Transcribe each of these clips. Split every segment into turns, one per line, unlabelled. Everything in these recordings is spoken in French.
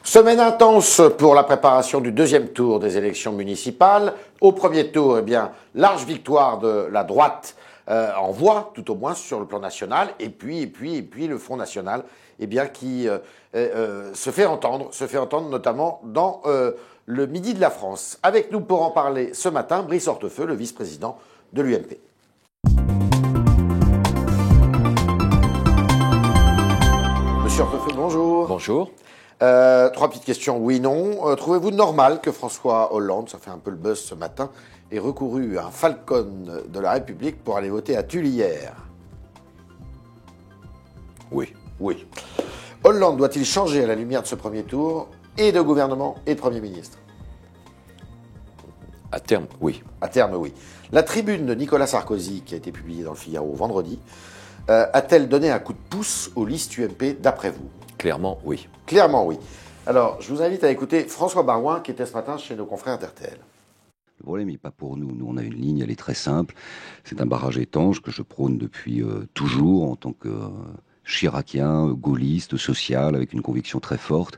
Semaine intense pour la préparation du deuxième tour des élections municipales. Au premier tour, large victoire de la droite en voix, tout au moins sur le plan national, et puis le Front National, qui se fait entendre notamment dans le Midi de la France. Avec nous pour en parler ce matin, Brice Hortefeux, le vice-président de l'UMP. Monsieur Hortefeux, bonjour.
Bonjour.
3 petites questions, oui, non. Trouvez-vous normal que François Hollande, ça fait un peu le buzz ce matin, ait recouru à un Falcon de la République pour aller voter à Tulle hier?
Oui.
Oui. Hollande doit-il changer à la lumière de ce premier tour et de gouvernement et de Premier ministre?
À terme, oui.
À terme, oui. La tribune de Nicolas Sarkozy, qui a été publiée dans le Figaro vendredi, a-t-elle donné un coup de pouce aux listes UMP d'après vous?
Clairement, oui.
Clairement, oui. Alors, je vous invite à écouter François Barouin, qui était ce matin chez nos confrères d'RTL.
Le problème n'est pas pour nous. Nous, on a une ligne, elle est très simple. C'est un barrage étanche que je prône depuis toujours en tant que chiracien, gaulliste, social, avec une conviction très forte.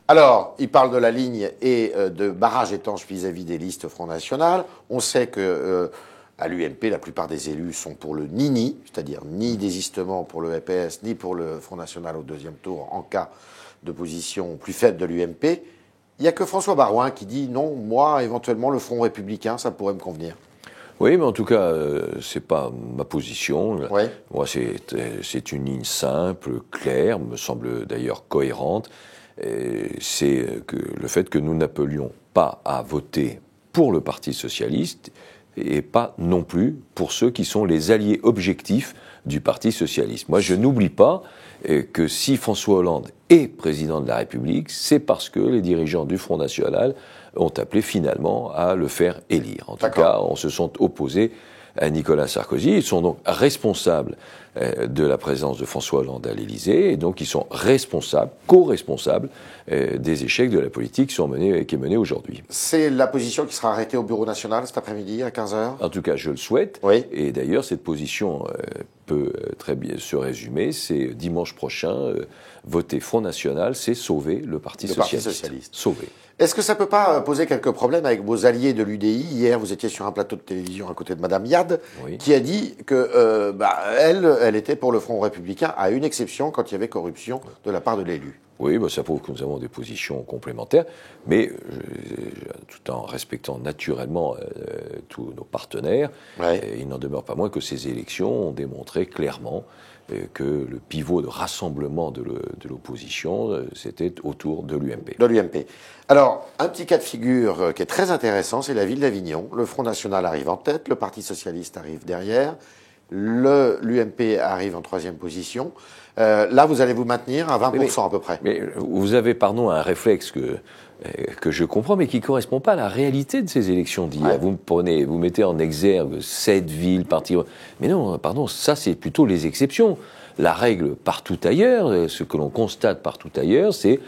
Alors, il parle de la ligne et de barrage étanche vis-à-vis des listes Front National. On sait que à l'UMP, la plupart des élus sont pour le ni-ni, c'est-à-dire ni désistement pour le EPS, ni pour le Front National au deuxième tour en cas de position plus faible de l'UMP. Il n'y a que François Barouin qui dit non, moi, éventuellement, le Front républicain, ça pourrait me convenir.
Oui, mais en tout cas, c'est pas ma position.
Ouais.
Moi, c'est une ligne simple, claire, me semble d'ailleurs cohérente. C'est que le fait que nous n'appelions pas à voter pour le Parti socialiste et pas non plus pour ceux qui sont les alliés objectifs du Parti socialiste. Moi, je n'oublie pas que si François Hollande est président de la République, c'est parce que les dirigeants du Front National ont appelé finalement à le faire élire. En tout cas, on se sont opposés à Nicolas Sarkozy. Ils sont donc responsables de la présence de François Hollande à l'Élysée, et donc ils sont responsables, co-responsables des échecs de la politique qui est menée aujourd'hui.
C'est la position qui sera arrêtée au Bureau national cet après-midi à 15h?
En tout cas, je le souhaite.
Oui.
Et d'ailleurs, cette position peut très bien se résumer. C'est dimanche prochain, voter Front National, c'est sauver le Parti socialiste. Sauver.
Est-ce que ça ne peut pas poser quelques problèmes avec vos alliés de l'UDI? Hier, vous étiez sur un plateau de télévision à côté de Madame Yad, oui, qui a dit que elle était pour le Front républicain, à une exception, quand il y avait corruption de la part de l'élu.
Oui, ça prouve que nous avons des positions complémentaires, mais tout en respectant naturellement tous nos partenaires, ouais, il n'en demeure pas moins que ces élections ont démontré clairement que le pivot de rassemblement de l'opposition, c'était autour de l'UMP.
De l'UMP. Alors, un petit cas de figure qui est très intéressant, c'est la ville d'Avignon. Le Front National arrive en tête, le Parti Socialiste arrive derrière, l'UMP arrive en 3e position. Là, vous allez vous maintenir à 20% à peu près.
Mais vous avez, pardon, un réflexe que je comprends, mais qui ne correspond pas à la réalité de ces élections d'hier. Ouais. Vous mettez en exergue 7 villes, partis. Mais non, pardon, ça c'est plutôt les exceptions. La règle partout ailleurs, ce que l'on constate partout ailleurs, c'est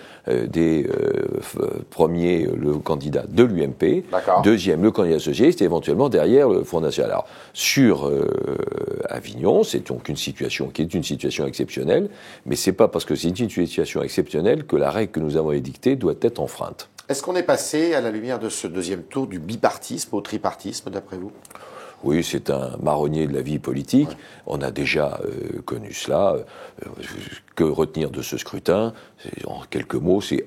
premier, le candidat de l'UMP, deuxième, le candidat socialiste, et éventuellement derrière le Front National. Alors, sur Avignon, c'est donc une situation qui est une situation exceptionnelle, mais c'est pas parce que c'est une situation exceptionnelle que la règle que nous avons édictée doit être enfreinte.
Est-ce qu'on est passé, à la lumière de ce deuxième tour, du bipartisme au tripartisme, d'après vous ?
Oui, c'est un marronnier de la vie politique. Ouais. On a déjà connu cela. Que retenir de ce scrutin? En quelques mots, c'est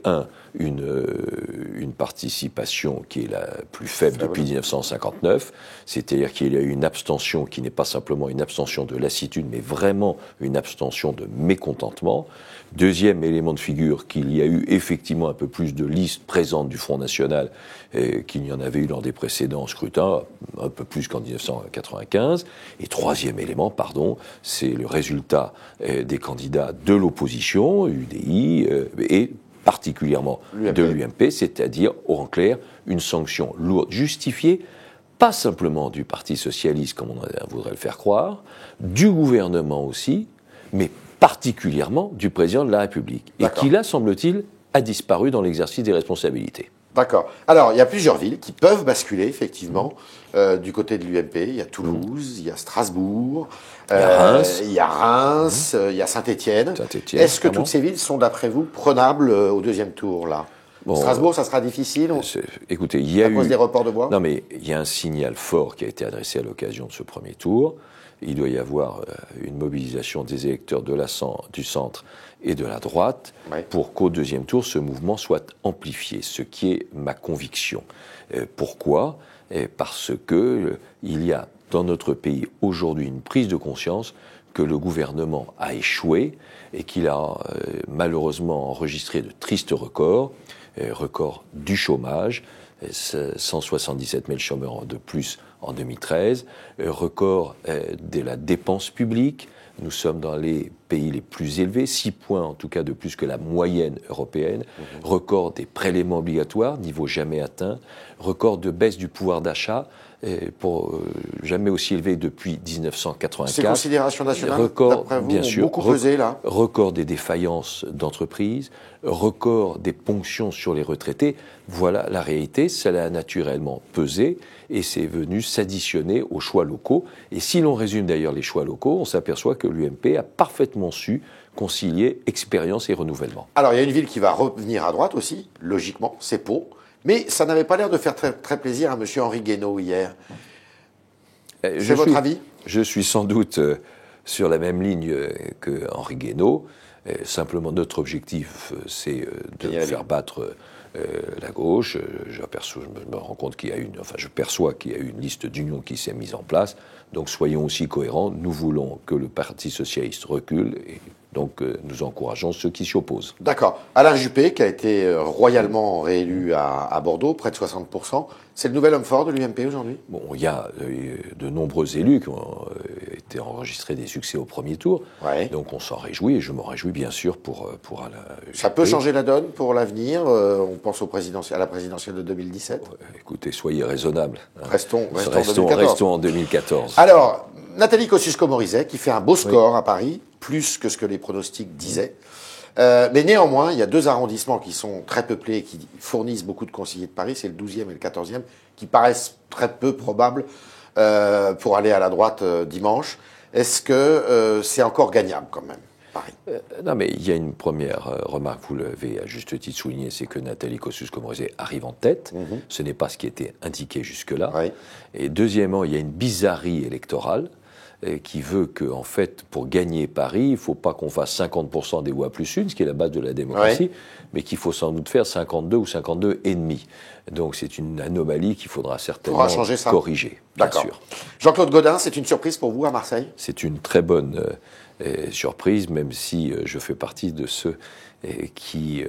une participation qui est la plus faible depuis 1959. C'est-à-dire qu'il y a eu une abstention qui n'est pas simplement une abstention de lassitude, mais vraiment une abstention de mécontentement. Deuxième élément de figure, qu'il y a eu effectivement un peu plus de listes présentes du Front National qu'il n'y en avait eu dans des précédents scrutins, un peu plus qu'en 1995. Et troisième élément, c'est le résultat des candidats de l'opposition, UDI, et particulièrement de l'UMP, c'est-à-dire, en clair, une sanction lourde, justifiée, pas simplement du Parti socialiste, comme on voudrait le faire croire, du gouvernement aussi, mais particulièrement du président de la République, et qui, là, semble-t-il, a disparu dans l'exercice des responsabilités.
D'accord. Alors, il y a plusieurs villes qui peuvent basculer, effectivement, du côté de l'UMP. Il y a Toulouse, il y a Strasbourg, il y a Reims, il y a Saint-Étienne. Est-ce que toutes ces villes sont, d'après vous, prenables au deuxième tour, là? Bon, Strasbourg, ça sera difficile
écoutez, il y a
à cause des reports de voix?
Non, mais il y a un signal fort qui a été adressé à l'occasion de ce premier tour. Il doit y avoir une mobilisation des électeurs du centre et de la droite pour qu'au deuxième tour, ce mouvement soit amplifié, ce qui est ma conviction. Pourquoi ? Parce que il y a dans notre pays aujourd'hui une prise de conscience que le gouvernement a échoué et qu'il a malheureusement enregistré de tristes records du chômage, 177 000 chômeurs de plus en 2013, record de la dépense publique. Nous sommes dans les pays les plus élevés, 6 points en tout cas de plus que la moyenne européenne, record des prélèvements obligatoires, niveau jamais atteint, record de baisse du pouvoir d'achat, pour jamais aussi élevé depuis 1984.
Ces considérations nationales,
record,
d'après vous,
bien
ont
sûr,
beaucoup pesé, là.
Record des défaillances d'entreprises, record des ponctions sur les retraités. Voilà la réalité, cela a naturellement pesé et c'est venu s'additionner aux choix locaux. Et si l'on résume d'ailleurs les choix locaux, on s'aperçoit que l'UMP a parfaitement su concilier expérience et renouvellement.
Alors il y a une ville qui va revenir à droite aussi, logiquement, c'est Pau. Mais ça n'avait pas l'air de faire très, très plaisir à M. Henri Guénaud hier. C'est votre avis ?
Je suis sans doute sur la même ligne que Henri Guénaud. Simplement, notre objectif, c'est de faire battre la gauche. Je me rends compte qu'il y a je perçois qu'il y a une liste d'union qui s'est mise en place. Donc soyons aussi cohérents. Nous voulons que le Parti socialiste recule et donc nous encourageons ceux qui s'y opposent.
D'accord. Alain Juppé, qui a été royalement réélu à Bordeaux, près de 60%, c'est le nouvel homme fort de l'UMP aujourd'hui ?
Bon, il y a de nombreux élus qui ont été enregistrés des succès au premier tour. Ouais. Donc on s'en réjouit et je m'en réjouis bien sûr pour Alain Juppé.
Ça peut changer la donne pour l'avenir. On pense à la présidentielle de 2017.
Écoutez, soyez raisonnables.
Restons
en 2014.
Alors, Nathalie Kosciusko-Morizet, qui fait un beau score à Paris, plus que ce que les pronostics disaient. Mais néanmoins, il y a 2 arrondissements qui sont très peuplés et qui fournissent beaucoup de conseillers de Paris, c'est le 12e et le 14e, qui paraissent très peu probables pour aller à la droite dimanche. Est-ce que c'est encore gagnable quand même, Paris ?
Non, mais il y a une première remarque, vous l'avez à juste titre souligné, c'est que Nathalie Kosciusko-Morizet arrive en tête. Ce n'est pas ce qui était indiqué jusque-là. Oui. Et deuxièmement, il y a une bizarrerie électorale qui veut que, en fait, pour gagner Paris, il ne faut pas qu'on fasse 50% des voix plus une, ce qui est la base de la démocratie, mais qu'il faut sans doute faire 52 ou 52,5. Donc c'est une anomalie qu'il faudra certainement corriger.
D'accord. Bien sûr. Jean-Claude Gaudin, c'est une surprise pour vous à Marseille ?
C'est une très bonne surprise, même si je fais partie de ceux qui,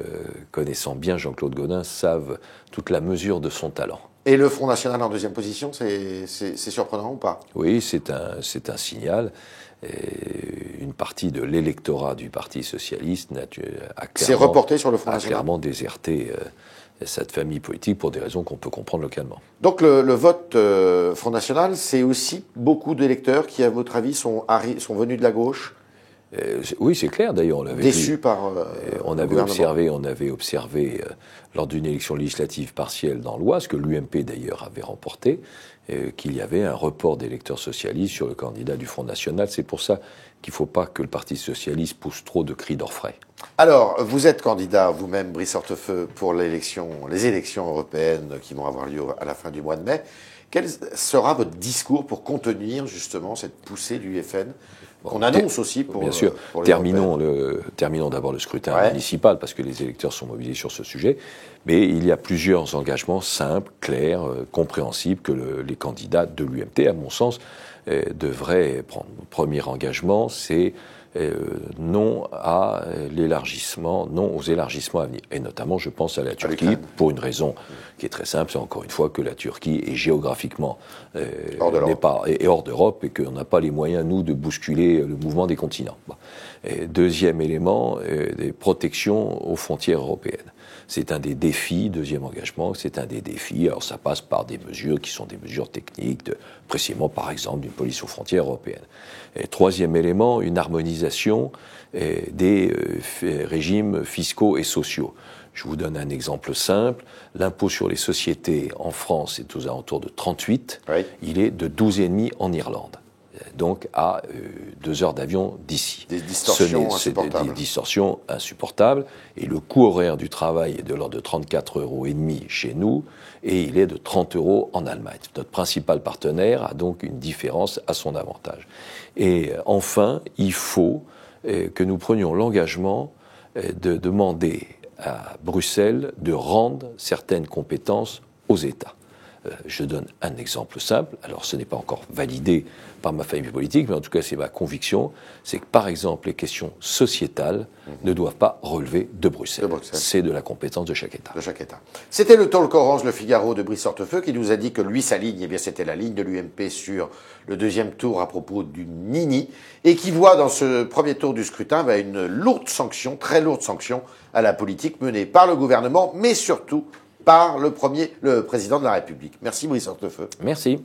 connaissant bien Jean-Claude Gaudin, savent toute la mesure de son talent.
Et le Front National en deuxième position, c'est surprenant ou pas ?
Oui, c'est un signal. Une partie de l'électorat du Parti socialiste
s'est reporté sur le Front National.
A clairement déserté cette famille politique pour des raisons qu'on peut comprendre localement.
Donc le vote Front National, c'est aussi beaucoup d'électeurs qui, à votre avis, sont venus de la gauche ?
Oui, c'est clair. D'ailleurs, on l'avait
déçus par
on avait observé lors d'une élection législative partielle dans l'Oise, que l'UMP d'ailleurs avait remporté, qu'il y avait un report d'électeurs socialistes sur le candidat du Front National. C'est pour ça qu'il ne faut pas que le Parti socialiste pousse trop de cris d'orfraie.
Alors, vous êtes candidat vous-même, Brice Hortefeux, pour les élections européennes qui vont avoir lieu à la fin du mois de mai. Quel sera votre discours pour contenir justement cette poussée du FN qu'on annonce aussi pour
bien sûr.
Pour
terminons d'abord le scrutin municipal, parce que les électeurs sont mobilisés sur ce sujet. Mais il y a plusieurs engagements simples, clairs, compréhensibles que les candidats de l'UMT, à mon sens, devraient prendre. Le premier engagement, c'est non à l'élargissement, non aux élargissements à venir. Et notamment, je pense à la Turquie, pour une raison qui est très simple, c'est encore une fois que la Turquie est géographiquement hors d'Europe et qu'on n'a pas les moyens, nous, de bousculer le mouvement des continents. Bon. Deuxième élément, des protections aux frontières européennes. C'est un des défis, deuxième engagement, c'est un des défis. Alors ça passe par des mesures qui sont des mesures techniques, précisément par exemple d'une police aux frontières européennes. Et troisième élément, une harmonisation des régimes fiscaux et sociaux. Je vous donne un exemple simple. L'impôt sur les sociétés en France est aux alentours de 38.
Oui.
Il est de 12,5 en Irlande. Donc à 2 heures d'avion d'ici.
Des distorsions insupportables.
Des distorsions insupportables. Et le coût horaire du travail est de l'ordre de 34,5 € chez nous, et il est de 30 € en Allemagne. Notre principal partenaire a donc une différence à son avantage. Et enfin, il faut que nous prenions l'engagement de demander à Bruxelles de rendre certaines compétences aux États. Je donne un exemple simple. Alors, ce n'est pas encore validé par ma famille politique, mais en tout cas, c'est ma conviction. C'est que, par exemple, les questions sociétales ne doivent pas relever de Bruxelles. C'est de la compétence de chaque État.
De chaque État. C'était le talk orange Le Figaro de Brice Hortefeux qui nous a dit que lui, sa ligne, eh bien, c'était la ligne de l'UMP sur le deuxième tour à propos du Nini, et qui voit dans ce premier tour du scrutin une lourde sanction, très lourde sanction à la politique menée par le gouvernement, mais surtout par le président de la République. Merci Brice Hortefeux.
Merci.